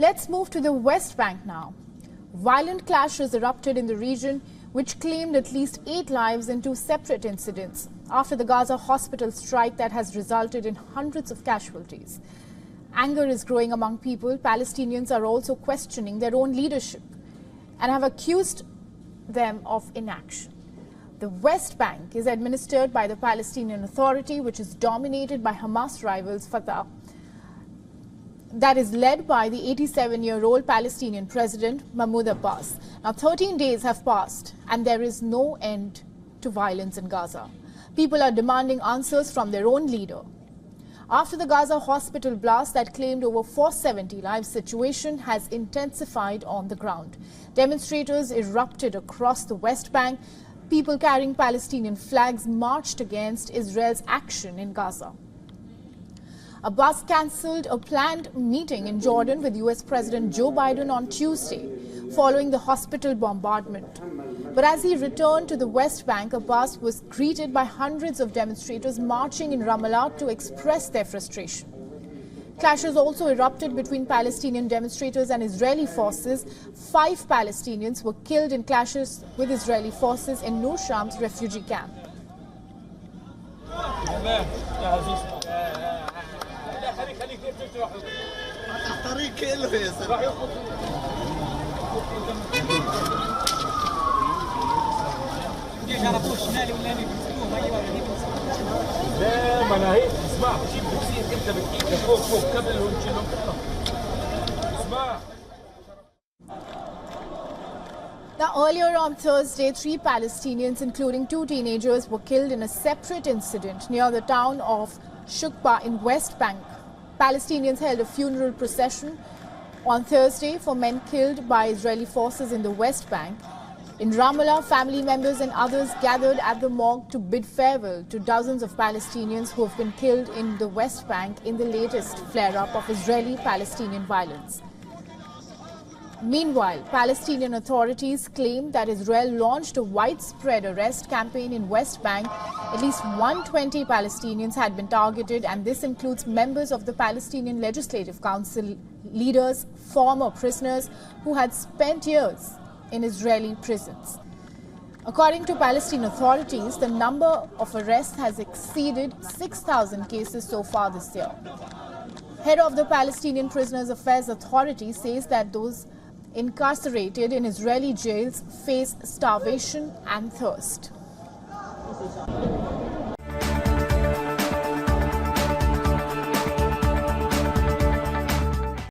Let's move to the West Bank now. Violent clashes erupted in the region, which claimed at least 8 lives in 2 separate incidents after the Gaza Hospital strike that has resulted in hundreds of casualties. Anger is growing among people. Palestinians are also questioning their own leadership and have accused them of inaction. The West Bank is administered by the Palestinian Authority, which is dominated by Hamas rivals Fatah, that is led by the 87-year-old Palestinian President Mahmoud Abbas. Now, 13 days have passed and there is no end to violence in Gaza. People are demanding answers from their own leader. After the Gaza Hospital blast that claimed over 470 lives, situation has intensified on the ground. Demonstrators erupted across the West Bank. People carrying Palestinian flags marched against Israel's action in Gaza. Abbas cancelled a planned meeting in Jordan with US President Joe Biden on Tuesday, following the hospital bombardment. But as he returned to the West Bank, Abbas was greeted by hundreds of demonstrators marching in Ramallah to express their frustration. Clashes also erupted between Palestinian demonstrators and Israeli forces. 5 Palestinians were killed in clashes with Israeli forces in Nur Sham's refugee camp. Now, earlier on Thursday, 3 Palestinians, including 2 teenagers, were killed in a separate incident near the town of Shukba in West Bank. Palestinians held a funeral procession on Thursday for men killed by Israeli forces in the West Bank. In Ramallah, family members and others gathered at the morgue to bid farewell to dozens of Palestinians who have been killed in the West Bank in the latest flare-up of Israeli-Palestinian violence. Meanwhile, Palestinian authorities claim that Israel launched a widespread arrest campaign in West Bank. At least 120 Palestinians had been targeted, and this includes members of the Palestinian Legislative Council, leaders, former prisoners who had spent years in Israeli prisons. According to Palestinian authorities, the number of arrests has exceeded 6,000 cases so far this year. Head of the Palestinian Prisoners Affairs Authority says that those incarcerated in Israeli jails face starvation and thirst.